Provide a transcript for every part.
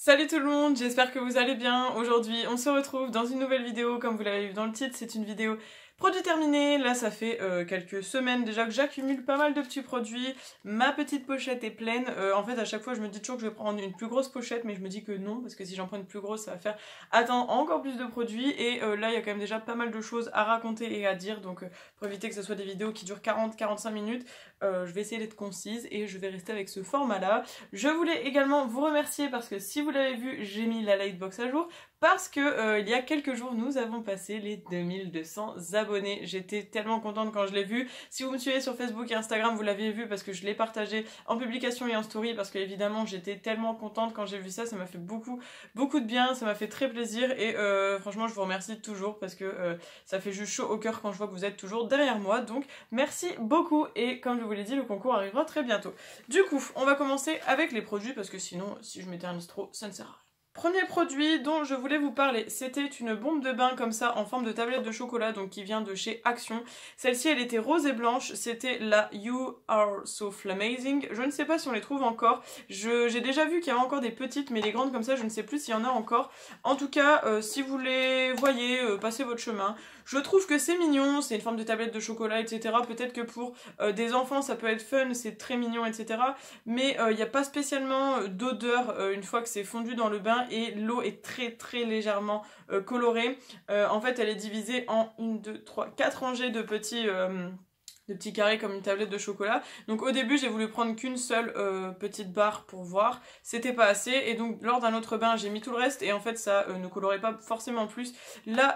Salut tout le monde, j'espère que vous allez bien. Aujourd'hui, on se retrouve dans une nouvelle vidéo. Comme vous l'avez vu dans le titre, c'est une vidéo produit terminé. Là, ça fait quelques semaines déjà que j'accumule pas mal de petits produits. Ma petite pochette est pleine. En fait, à chaque fois, je me dis toujours que je vais prendre une plus grosse pochette, mais je me dis que non, parce que si j'en prends une plus grosse, ça va faire attendre encore plus de produits. Et là, il y a quand même déjà pas mal de choses à raconter et à dire. Donc, pour éviter que ce soit des vidéos qui durent 40-45 minutes, je vais essayer d'être concise et je vais rester avec ce format-là. Je voulais également vous remercier parce que si vous l'avez vu, j'ai mis la lightbox à jour. Parce que il y a quelques jours, nous avons passé les 2200 abonnés. J'étais tellement contente quand je l'ai vu. Si vous me suivez sur Facebook et Instagram, vous l'avez vu parce que je l'ai partagé en publication et en story. Parce que évidemment, j'étais tellement contente quand j'ai vu ça. Ça m'a fait beaucoup de bien. Ça m'a fait très plaisir. Et franchement, je vous remercie toujours parce que ça fait juste chaud au cœur quand je vois que vous êtes toujours derrière moi. Donc, merci beaucoup. Et comme je vous l'ai dit, le concours arrivera très bientôt. Du coup, on va commencer avec les produits parce que sinon, si je m'éternise trop, ça ne sert à rien. Premier produit dont je voulais vous parler, c'était une bombe de bain comme ça en forme de tablette de chocolat, donc qui vient de chez Action. Celle-ci elle était rose et blanche, c'était la You Are So Flamazing. Je ne sais pas si on les trouve encore, j'ai déjà vu qu'il y avait encore des petites, mais les grandes comme ça je ne sais plus s'il y en a encore. En tout cas, si vous les voyez, passez votre chemin. Je trouve que c'est mignon, c'est une forme de tablette de chocolat, etc. Peut-être que pour des enfants ça peut être fun, c'est très mignon, etc. Mais il n'y a pas spécialement d'odeur une fois que c'est fondu dans le bain et l'eau est très légèrement colorée. En fait elle est divisée en 1, 2, 3, 4 rangées de petits carrés comme une tablette de chocolat. Donc au début j'ai voulu prendre qu'une seule petite barre pour voir, c'était pas assez et donc lors d'un autre bain j'ai mis tout le reste et en fait ça ne colorait pas forcément plus la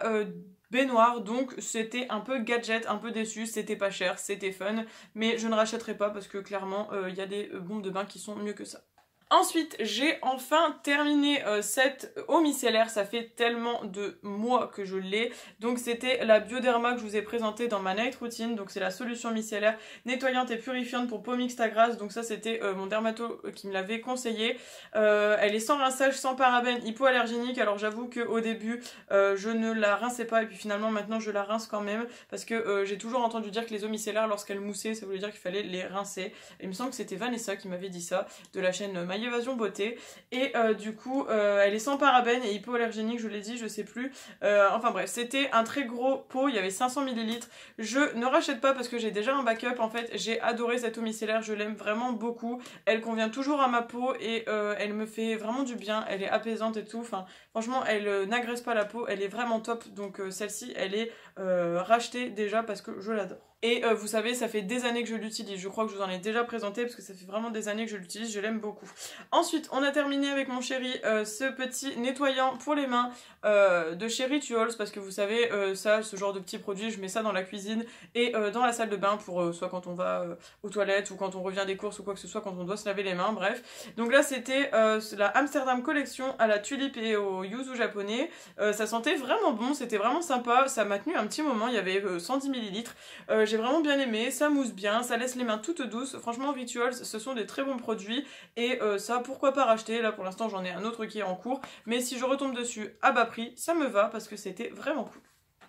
baignoire, donc c'était un peu gadget, un peu déçu, c'était pas cher, c'était fun, mais je ne rachèterai pas parce que clairement il y a des bombes de bain qui sont mieux que ça. Ensuite, j'ai enfin terminé cette eau micellaire, ça fait tellement de mois que je l'ai. Donc c'était la Bioderma que je vous ai présentée dans ma night routine. Donc c'est la solution micellaire nettoyante et purifiante pour peau mixte à grasse. Donc ça c'était mon dermato qui me l'avait conseillé. Elle est sans rinçage, sans parabènes, hypoallergénique. Alors j'avoue qu'au début je ne la rinçais pas et puis finalement maintenant je la rince quand même. Parce que j'ai toujours entendu dire que les eaux micellaires lorsqu'elles moussaient ça voulait dire qu'il fallait les rincer. Et il me semble que c'était Vanessa qui m'avait dit ça, de la chaîne Maille Évasion Beauté, et du coup elle est sans parabènes et hypoallergénique, je l'ai dit, je sais plus, enfin bref, c'était un très gros pot, il y avait 500 ml. Je ne rachète pas parce que j'ai déjà un backup. En fait j'ai adoré cette eau micellaire, je l'aime vraiment beaucoup, elle convient toujours à ma peau et elle me fait vraiment du bien, elle est apaisante et tout, enfin franchement elle n'agresse pas la peau, elle est vraiment top. Donc celle-ci elle est rachetée déjà parce que je l'adore. Et vous savez, ça fait des années que je l'utilise. Je crois que je vous en ai déjà présenté parce que ça fait vraiment des années que je l'utilise. Je l'aime beaucoup. Ensuite, on a terminé avec mon chéri ce petit nettoyant pour les mains de chez Rituals. Parce que vous savez, ça, ce genre de petit produit, je mets ça dans la cuisine et dans la salle de bain pour soit quand on va aux toilettes ou quand on revient des courses ou quoi que ce soit, quand on doit se laver les mains, bref. Donc là, c'était la Amsterdam Collection à la tulipe et au yuzu japonais. Ça sentait vraiment bon, c'était vraiment sympa. Ça m'a tenu un petit moment, il y avait 110 ml. J'ai vraiment bien aimé, ça mousse bien, ça laisse les mains toutes douces. Franchement Rituals ce sont des très bons produits et ça pourquoi pas racheter. Là pour l'instant j'en ai un autre qui est en cours, mais si je retombe dessus à bas prix ça me va parce que c'était vraiment cool.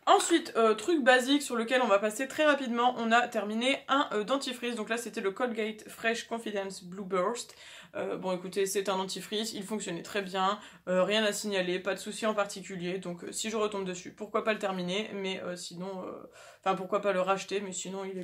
Ensuite, truc basique sur lequel on va passer très rapidement, on a terminé un dentifrice. Donc là c'était le Colgate Fresh Confidence Blue Burst. Bon écoutez, c'est un dentifrice, il fonctionnait très bien, rien à signaler, pas de souci en particulier. Donc si je retombe dessus, pourquoi pas le terminer, mais sinon, enfin pourquoi pas le racheter, mais sinon il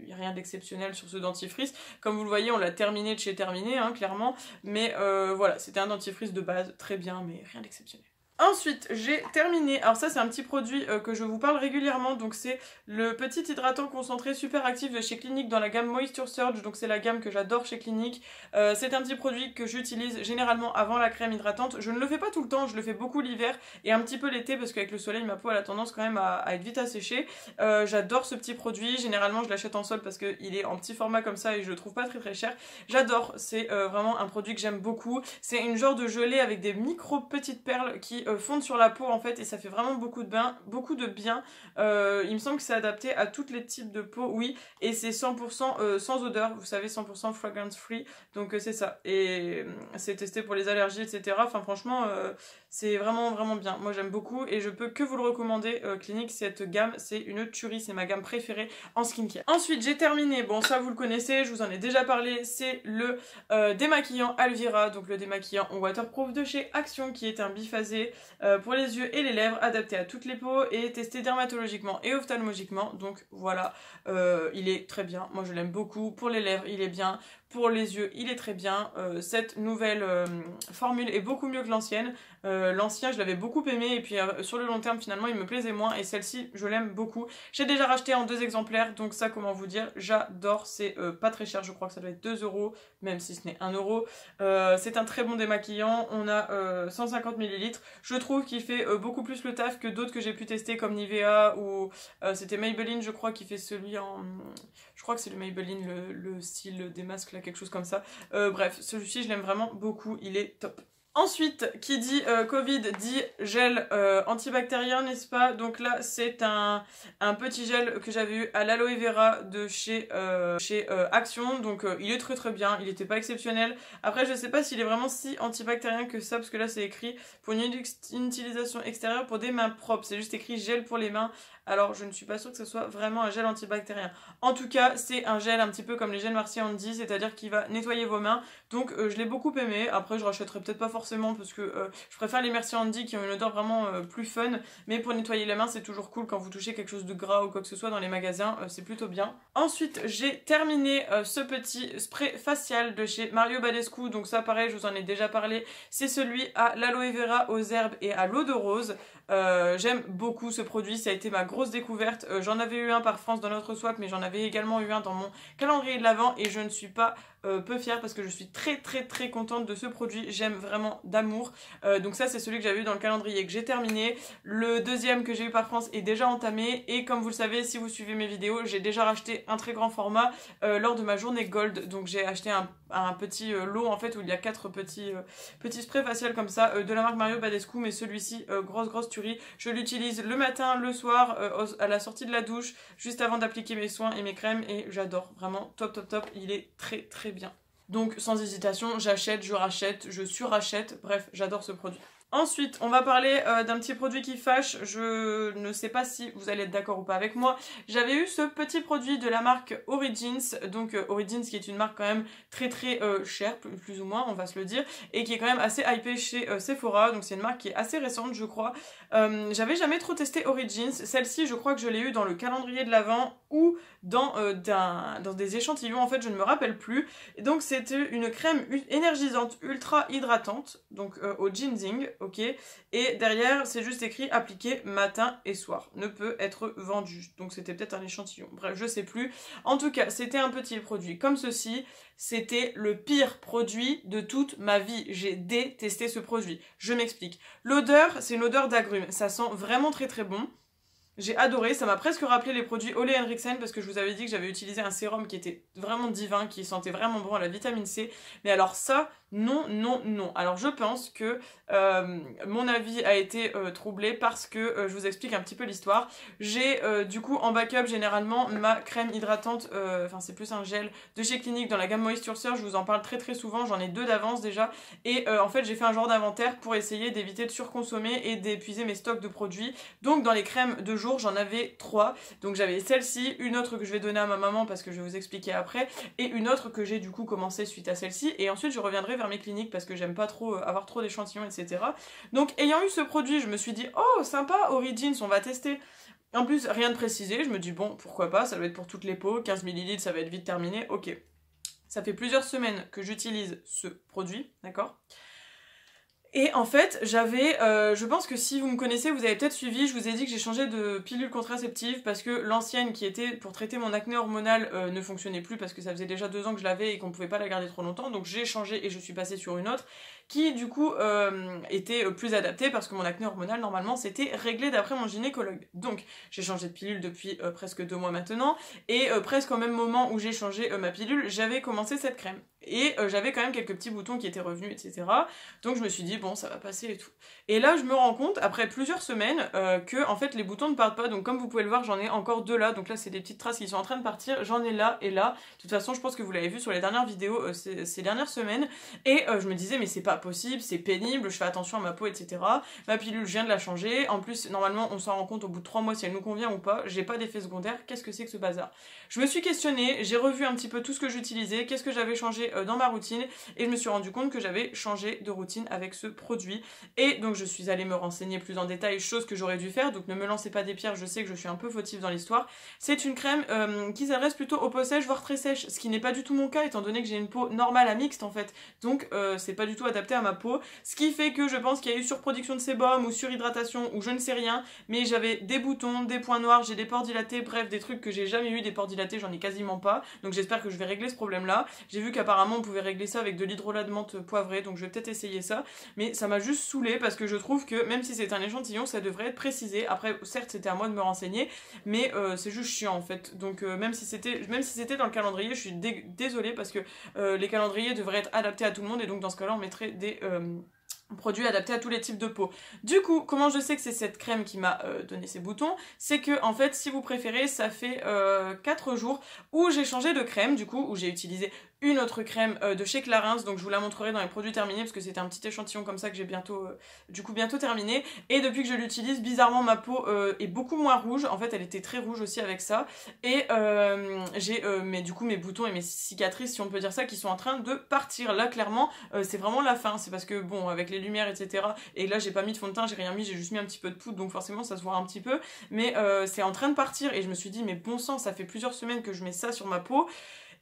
n'y a rien d'exceptionnel sur ce dentifrice. Comme vous le voyez, on l'a terminé de chez terminé, hein, clairement, mais voilà, c'était un dentifrice de base, très bien, mais rien d'exceptionnel. Ensuite, j'ai terminé, alors ça c'est un petit produit que je vous parle régulièrement, donc c'est le petit hydratant concentré super actif de chez Clinique dans la gamme Moisture Surge, donc c'est la gamme que j'adore chez Clinique. C'est un petit produit que j'utilise généralement avant la crème hydratante. Je ne le fais pas tout le temps, je le fais beaucoup l'hiver et un petit peu l'été parce qu'avec le soleil ma peau elle a tendance quand même à être vite asséchée. J'adore ce petit produit, généralement je l'achète en solde parce qu'il est en petit format comme ça et je le trouve pas très cher. J'adore, c'est vraiment un produit que j'aime beaucoup. C'est une genre de gelée avec des micro petites perles qui fondent sur la peau en fait et ça fait vraiment beaucoup de bien. Il me semble que c'est adapté à tous les types de peau, oui, et c'est 100% sans odeur, vous savez, 100% fragrance free, donc c'est ça. Et c'est testé pour les allergies, etc. Enfin franchement, c'est vraiment bien. Moi j'aime beaucoup et je peux que vous le recommander. Clinique, cette gamme, c'est une tuerie, c'est ma gamme préférée en skincare. Ensuite j'ai terminé, bon ça vous le connaissez, je vous en ai déjà parlé, c'est le démaquillant Alvira, donc le démaquillant waterproof de chez Action, qui est un biphasé pour les yeux et les lèvres, adapté à toutes les peaux et testé dermatologiquement et ophtalmologiquement. Donc voilà, il est très bien, moi je l'aime beaucoup. Pour les lèvres il est bien, pour les yeux il est très bien. Cette nouvelle formule est beaucoup mieux que l'ancienne. L'ancien je l'avais beaucoup aimé et puis sur le long terme finalement il me plaisait moins, et celle-ci je l'aime beaucoup. J'ai déjà racheté en 2 exemplaires, donc ça comment vous dire, j'adore. C'est pas très cher, je crois que ça doit être 2 €, même si ce n'est 1 €. C'est un très bon démaquillant, on a 150 ml. Je trouve qu'il fait beaucoup plus le taf que d'autres que j'ai pu tester comme Nivea ou c'était Maybelline je crois qui fait celui en... Je crois que c'est le Maybelline, le style des masques là, quelque chose comme ça. Bref, celui-ci je l'aime vraiment beaucoup, il est top. Ensuite, qui dit Covid dit gel antibactérien, n'est-ce pas? Donc là, c'est un petit gel que j'avais eu à l'aloe vera de chez Action. Donc il est très bien, il n'était pas exceptionnel. Après, je sais pas s'il est vraiment si antibactérien que ça, parce que là, c'est écrit pour une utilisation extérieure pour des mains propres. C'est juste écrit gel pour les mains. Alors, je ne suis pas sûre que ce soit vraiment un gel antibactérien. En tout cas, c'est un gel un petit peu comme les gels Marcy Handy, c'est-à-dire qu'il va nettoyer vos mains. Donc, je l'ai beaucoup aimé. Après, je rachèterai peut-être pas forcément parce que je préfère les Marcy Handy qui ont une odeur vraiment plus fun. Mais pour nettoyer les mains, c'est toujours cool quand vous touchez quelque chose de gras ou quoi que ce soit dans les magasins. C'est plutôt bien. Ensuite, j'ai terminé ce petit spray facial de chez Mario Badescu. Donc ça, pareil, je vous en ai déjà parlé. C'est celui à l'aloe vera, aux herbes et à l'eau de rose. J'aime beaucoup ce produit, ça a été ma grosse découverte. J'en avais eu un par France dans notre swap, mais j'en avais également eu un dans mon calendrier de l'Avent et je ne suis pas peu fière parce que je suis très contente de ce produit. J'aime vraiment d'amour. Donc ça, c'est celui que j'avais eu dans le calendrier que j'ai terminé. Le deuxième que j'ai eu par France est déjà entamé et comme vous le savez, si vous suivez mes vidéos, j'ai déjà racheté un très grand format lors de ma journée Gold. Donc j'ai acheté un petit lot en fait où il y a 4 petits sprays facial comme ça de la marque Mario Badescu, mais celui-ci grosse tuerie. Je l'utilise le matin, le soir, à la sortie de la douche, juste avant d'appliquer mes soins et mes crèmes, et j'adore, vraiment top, il est très bien. Donc sans hésitation, j'achète, je rachète, je surachète, bref, j'adore ce produit. Ensuite, on va parler d'un petit produit qui fâche. Je ne sais pas si vous allez être d'accord ou pas avec moi. J'avais eu ce petit produit de la marque Origins. Donc Origins qui est une marque quand même très chère, plus ou moins, on va se le dire. Et qui est quand même assez hypée chez Sephora. Donc c'est une marque qui est assez récente, je crois. J'avais jamais trop testé Origins. Celle-ci, je crois que je l'ai eu dans le calendrier de l'Avent ou dans des échantillons. En fait, je ne me rappelle plus. Et donc c'était une crème énergisante, ultra hydratante. Donc au ginseng. Ok, et derrière c'est juste écrit appliqué matin et soir, ne peut être vendu, donc c'était peut-être un échantillon, bref je sais plus. En tout cas c'était un petit produit comme ceci, c'était le pire produit de toute ma vie, j'ai détesté ce produit, je m'explique. L'odeur, c'est une odeur d'agrumes, ça sent vraiment très bon. J'ai adoré, ça m'a presque rappelé les produits Ole Henriksen parce que je vous avais dit que j'avais utilisé un sérum qui était vraiment divin, qui sentait vraiment bon à la vitamine C. Mais alors ça, non. Alors je pense que mon avis a été troublé parce que je vous explique un petit peu l'histoire. J'ai du coup en backup généralement ma crème hydratante, enfin c'est plus un gel de chez Clinique dans la gamme Moisture Surge, je vous en parle très souvent, j'en ai 2 d'avance déjà. Et en fait j'ai fait un genre d'inventaire pour essayer d'éviter de surconsommer et d'épuiser mes stocks de produits. Donc dans les crèmes de jour, j'en avais 3, donc j'avais celle-ci, une autre que je vais donner à ma maman parce que je vais vous expliquer après, et une autre que j'ai du coup commencé suite à celle-ci, et ensuite je reviendrai vers mes cliniques parce que j'aime pas trop avoir trop d'échantillons, etc. Donc ayant eu ce produit, je me suis dit oh sympa, Origins, on va tester. En plus rien de précisé, je me dis bon pourquoi pas, ça doit être pour toutes les peaux, 15 ml ça va être vite terminé, ok. Ça fait plusieurs semaines que j'utilise ce produit, d'accord ? Et en fait, j'avais, je pense que si vous me connaissez, vous avez peut-être suivi, je vous ai dit que j'ai changé de pilule contraceptive parce que l'ancienne qui était pour traiter mon acné hormonal ne fonctionnait plus parce que ça faisait déjà 2 ans que je l'avais et qu'on pouvait pas la garder trop longtemps, donc j'ai changé et je suis passée sur une autre qui du coup était plus adapté parce que mon acné hormonal normalement c'était réglé d'après mon gynécologue. Donc j'ai changé de pilule depuis presque 2 mois maintenant et presque au même moment où j'ai changé ma pilule, j'avais commencé cette crème. Et j'avais quand même quelques petits boutons qui étaient revenus, etc. Donc je me suis dit, bon, ça va passer et tout. Et là, je me rends compte, après plusieurs semaines, que en fait les boutons ne partent pas. Donc comme vous pouvez le voir, j'en ai encore 2 là. Donc là, c'est des petites traces qui sont en train de partir. J'en ai là et là. De toute façon, je pense que vous l'avez vu sur les dernières vidéos ces dernières semaines. Et je me disais, mais c'est pas possible, c'est pénible, je fais attention à ma peau, etc. Ma pilule, je viens de la changer. En plus, normalement, on s'en rend compte au bout de 3 mois si elle nous convient ou pas. J'ai pas d'effet secondaire. Qu'est-ce que c'est que ce bazar? Je me suis questionnée, j'ai revu un petit peu tout ce que j'utilisais, qu'est-ce que j'avais changé dans ma routine, et je me suis rendu compte que j'avais changé de routine avec ce produit. Et donc je suis allée me renseigner plus en détail, chose que j'aurais dû faire, donc ne me lancez pas des pierres, je sais que je suis un peu fautive dans l'histoire. C'est une crème qui s'adresse plutôt aux peaux sèches, voire très sèches, ce qui n'est pas du tout mon cas, étant donné que j'ai une peau normale à mixte en fait. Donc c'est pas du tout adapté à ma peau, ce qui fait que je pense qu'il y a eu surproduction de sébum ou surhydratation ou je ne sais rien, mais j'avais des boutons, des points noirs, j'ai des pores dilatés, bref des trucs que j'ai jamais eu, des pores dilatés j'en ai quasiment pas, donc j'espère que je vais régler ce problème là. J'ai vu qu'apparemment on pouvait régler ça avec de l'hydrolat de menthe poivré, donc je vais peut-être essayer ça, mais ça m'a juste saoulée parce que je trouve que même si c'est un échantillon ça devrait être précisé. Après certes c'était à moi de me renseigner, mais c'est juste chiant en fait, donc même si c'était dans le calendrier, je suis désolée parce que les calendriers devraient être adaptés à tout le monde et donc dans ce cas là on mettrait des produit adapté à tous les types de peau. Du coup, comment je sais que c'est cette crème qui m'a donné ces boutons? C'est que, en fait, si vous préférez, ça fait 4 jours où j'ai changé de crème, du coup, où j'ai utilisé une autre crème de chez Clarins, donc je vous la montrerai dans les produits terminés, parce que c'était un petit échantillon comme ça que j'ai bientôt terminé, et depuis que je l'utilise, bizarrement, ma peau est beaucoup moins rouge, en fait, elle était très rouge aussi avec ça, et j'ai du coup mes boutons et mes cicatrices, si on peut dire ça, qui sont en train de partir. Là, clairement, c'est vraiment la fin, c'est parce que, bon, avec les lumières, etc. Et là, j'ai pas mis de fond de teint, j'ai rien mis, j'ai juste mis un petit peu de poudre, donc forcément, ça se voit un petit peu. Mais c'est en train de partir, et je me suis dit, mais bon sang, ça fait plusieurs semaines que je mets ça sur ma peau.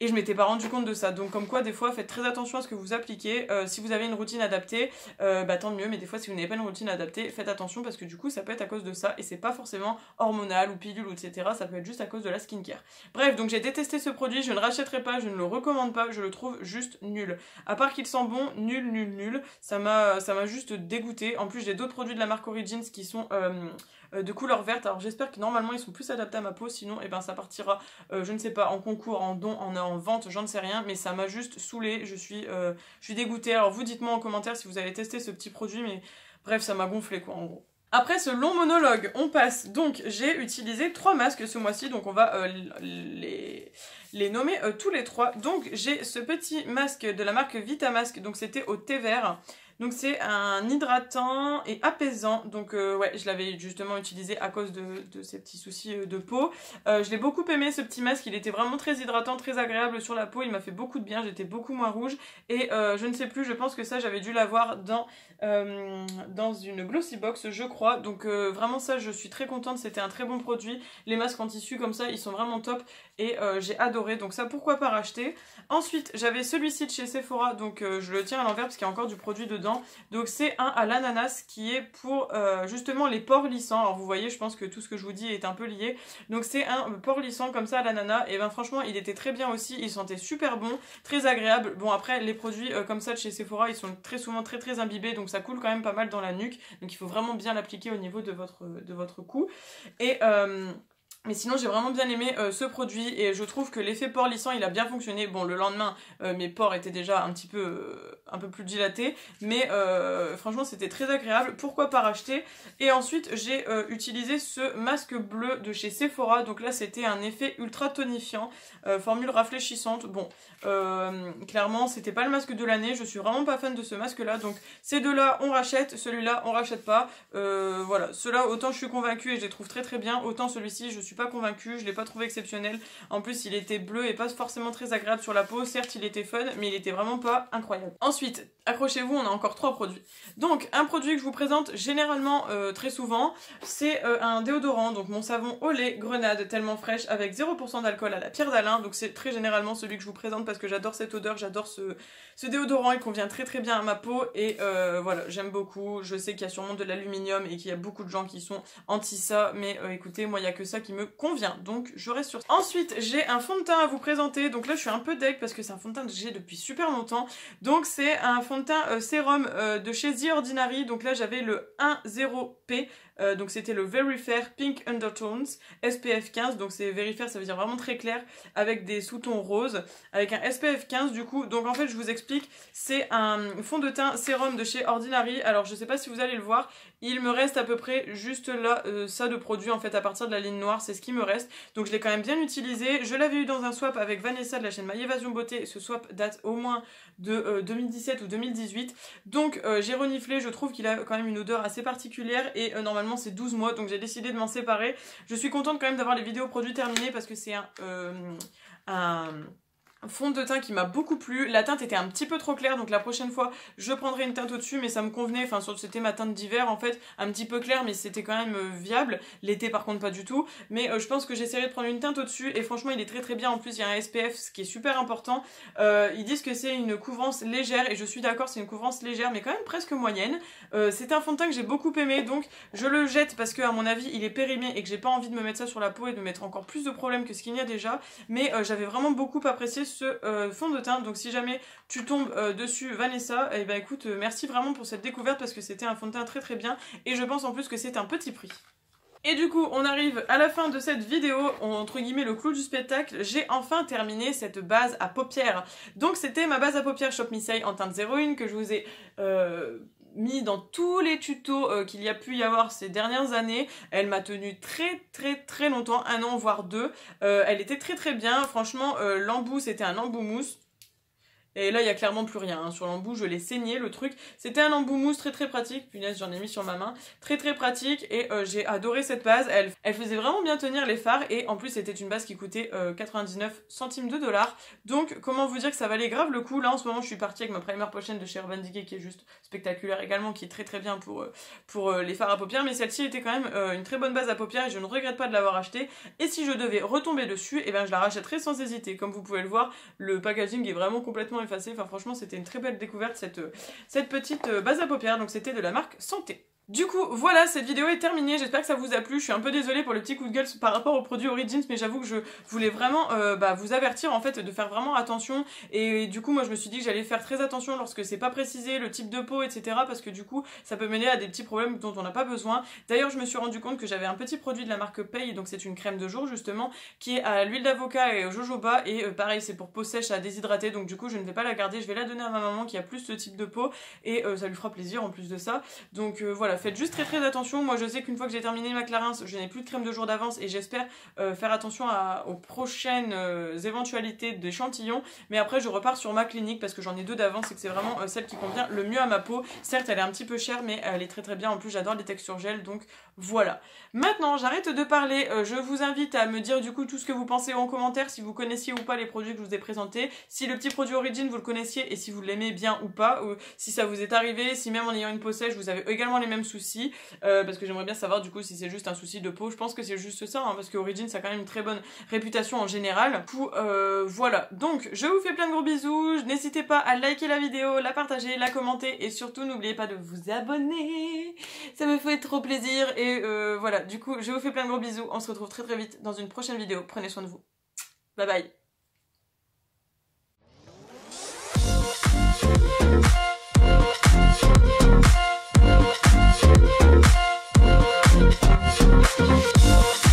Et je m'étais pas rendu compte de ça, donc comme quoi des fois faites très attention à ce que vous appliquez. Si vous avez une routine adaptée, bah tant mieux, mais des fois si vous n'avez pas une routine adaptée, faites attention parce que du coup ça peut être à cause de ça et c'est pas forcément hormonal ou pilule ou etc. Ça peut être juste à cause de la skincare. Bref, donc j'ai détesté ce produit, je ne rachèterai pas, je ne le recommande pas, je le trouve juste nul. À part qu'il sent bon, nul. Ça m'a juste dégoûté. En plus j'ai d'autres produits de la marque Origins qui sont de couleur verte. Alors j'espère que normalement ils sont plus adaptés à ma peau, sinon et ben ça partira, je ne sais pas, en concours, en don, en vente, j'en sais rien, mais ça m'a juste saoulée, je suis dégoûtée. Alors vous dites-moi en commentaire si vous avez testé ce petit produit, mais bref ça m'a gonflé quoi en gros. Après ce long monologue, on passe, donc j'ai utilisé 3 masques ce mois-ci, donc on va les nommer tous les 3. Donc j'ai ce petit masque de la marque Vitamask, donc c'était au thé vert. Donc c'est un hydratant et apaisant, donc ouais, je l'avais justement utilisé à cause de ces petits soucis de peau. Je l'ai beaucoup aimé ce petit masque, il était vraiment très hydratant, très agréable sur la peau, il m'a fait beaucoup de bien, j'étais beaucoup moins rouge. Et je ne sais plus, je pense que ça j'avais dû l'avoir dans une glossy box je crois. Donc vraiment ça je suis très contente, c'était un très bon produit. Les masques en tissu comme ça ils sont vraiment top et j'ai adoré, donc ça pourquoi pas racheter. Ensuite j'avais celui-ci de chez Sephora, donc je le tiens à l'envers parce qu'il y a encore du produit dedans. Donc c'est un à l'ananas qui est pour justement les pores lissants. Alors vous voyez, je pense que tout ce que je vous dis est un peu lié. Donc c'est un port lissant comme ça à l'ananas. Et ben franchement il était très bien aussi, il sentait super bon, très agréable. Bon après les produits comme ça de chez Sephora ils sont très souvent très imbibés, donc ça coule quand même pas mal dans la nuque. Donc il faut vraiment bien l'appliquer au niveau de votre cou. Et mais sinon j'ai vraiment bien aimé ce produit et je trouve que l'effet port lissant il a bien fonctionné. Bon le lendemain mes pores étaient déjà un peu plus dilatés, mais franchement c'était très agréable, pourquoi pas racheter. Et ensuite j'ai utilisé ce masque bleu de chez Sephora, donc là c'était un effet ultra tonifiant, formule rafraîchissante. Bon clairement c'était pas le masque de l'année, je suis vraiment pas fan de ce masque là, donc ces deux là on rachète, celui-là on rachète pas. Voilà, ceux-là autant je suis convaincue et je les trouve très bien, autant celui-ci je suis pas convaincue, je l'ai pas trouvé exceptionnel. En plus il était bleu et pas forcément très agréable sur la peau, certes il était fun mais il était vraiment pas incroyable. Ensuite, accrochez-vous, on a encore 3 produits. Donc un produit que je vous présente généralement très souvent, c'est un déodorant, donc mon savon au lait grenade tellement fraîche avec 0% d'alcool à la pierre d'Alain. Donc c'est très généralement celui que je vous présente parce que j'adore cette odeur, j'adore ce déodorant, il convient très bien à ma peau et voilà, j'aime beaucoup. Je sais qu'il y a sûrement de l'aluminium et qu'il y a beaucoup de gens qui sont anti ça, mais écoutez, moi il y a que ça qui me me convient, donc je reste sur ça. Ensuite, j'ai un fond de teint à vous présenter, donc là je suis un peu deg parce que c'est un fond de teint que j'ai depuis super longtemps. Donc c'est un fond de teint sérum de chez The Ordinary, donc là j'avais le 10P, donc c'était le Very Fair Pink Undertones SPF 15, donc c'est Very Fair, ça veut dire vraiment très clair, avec des sous-tons roses, avec un SPF 15 du coup. Donc en fait je vous explique, c'est un fond de teint sérum de chez Ordinary. Alors je sais pas si vous allez le voir, il me reste à peu près juste là ça de produit en fait à partir de la ligne noire, c'est ce qui me reste, donc je l'ai quand même bien utilisé. Je l'avais eu dans un swap avec Vanessa de la chaîne My Évasion Beauté, ce swap date au moins de 2017 ou 2018, donc j'ai reniflé, je trouve qu'il a quand même une odeur assez particulière et normalement c'est 12 mois, donc j'ai décidé de m'en séparer. Je suis contente quand même d'avoir les vidéos produits terminés parce que c'est un fond de teint qui m'a beaucoup plu. La teinte était un petit peu trop claire, donc la prochaine fois je prendrai une teinte au-dessus, mais ça me convenait, enfin c'était ma teinte d'hiver en fait, un petit peu claire mais c'était quand même viable. L'été par contre pas du tout, mais je pense que j'essaierai de prendre une teinte au-dessus et franchement il est très très bien. En plus il y a un SPF, ce qui est super important. Ils disent que c'est une couvrance légère et je suis d'accord, c'est une couvrance légère mais quand même presque moyenne. C'est un fond de teint que j'ai beaucoup aimé, donc je le jette parce que à mon avis il est périmé et que j'ai pas envie de me mettre ça sur la peau et de mettre encore plus de problèmes que ce qu'il y a déjà, mais j'avais vraiment beaucoup apprécié ce fond de teint. Donc si jamais tu tombes dessus Vanessa, et ben écoute, merci vraiment pour cette découverte parce que c'était un fond de teint très très bien et je pense en plus que c'est un petit prix. Et du coup on arrive à la fin de cette vidéo, entre guillemets le clou du spectacle. J'ai enfin terminé cette base à paupières. Donc c'était ma base à paupières Shop Me Say en teinte 01 que je vous ai mis dans tous les tutos qu'il y a pu y avoir ces dernières années. Elle m'a tenu très longtemps, 1 an voire 2. Elle était très bien, franchement l'embout c'était un embout mousse. Et là, il y a clairement plus rien. Hein. Sur l'embout, je l'ai saigné, le truc. C'était un embout mousse très pratique. Punaise, j'en ai mis sur ma main. Très pratique. Et j'ai adoré cette base. Elle faisait vraiment bien tenir les fards. Et en plus, c'était une base qui coûtait 99 centimes de dollars. Donc, comment vous dire que ça valait grave le coup. Là, en ce moment, je suis partie avec ma primer potion de chez Urban Decay qui est juste spectaculaire également, qui est très bien pour les fards à paupières. Mais celle-ci était quand même une très bonne base à paupières et je ne regrette pas de l'avoir achetée. Et si je devais retomber dessus, eh ben, je la rachèterais sans hésiter. Comme vous pouvez le voir, le packaging est vraiment complètement effacé. Enfin franchement c'était une très belle découverte cette petite base à paupières, donc c'était de la marque Santé. Du coup, voilà, cette vidéo est terminée, j'espère que ça vous a plu. Je suis un peu désolée pour le petit coup de gueule par rapport au produit Origins, mais j'avoue que je voulais vraiment vous avertir en fait de faire vraiment attention. Et du coup, moi je me suis dit que j'allais faire très attention lorsque c'est pas précisé, le type de peau, etc. Parce que du coup, ça peut mener à des petits problèmes dont on n'a pas besoin. D'ailleurs, je me suis rendu compte que j'avais un petit produit de la marque Pay, donc c'est une crème de jour justement, qui est à l'huile d'avocat et au jojoba. Et pareil, c'est pour peau sèche à déshydrater, donc du coup, je ne vais pas la garder, je vais la donner à ma maman qui a plus ce type de peau. Et ça lui fera plaisir en plus de ça. Donc voilà. Faites juste très attention. Moi je sais qu'une fois que j'ai terminé ma Clarins, je n'ai plus de crème de jour d'avance et j'espère faire attention aux prochaines éventualités d'échantillons. Mais après je repars sur ma clinique parce que j'en ai 2 d'avance et que c'est vraiment celle qui convient le mieux à ma peau. Certes elle est un petit peu chère mais elle est très bien. En plus j'adore les textures gel, donc voilà. Maintenant j'arrête de parler. Je vous invite à me dire du coup tout ce que vous pensez en commentaire, si vous connaissiez ou pas les produits que je vous ai présentés, si le petit produit Origin vous le connaissiez et si vous l'aimez bien ou pas, ou si ça vous est arrivé, si même en ayant une peau sèche vous avez également les mêmes soucis. Parce que j'aimerais bien savoir du coup si c'est juste un souci de peau. Je pense que c'est juste ça, hein, parce que Origin ça a quand même une très bonne réputation en général. Du coup voilà, donc je vous fais plein de gros bisous. N'hésitez pas à liker la vidéo, la partager, la commenter et surtout n'oubliez pas de vous abonner, ça me fait trop plaisir. Et voilà, du coup je vous fais plein de gros bisous. On se retrouve très vite dans une prochaine vidéo. Prenez soin de vous, bye bye. We'll be right back.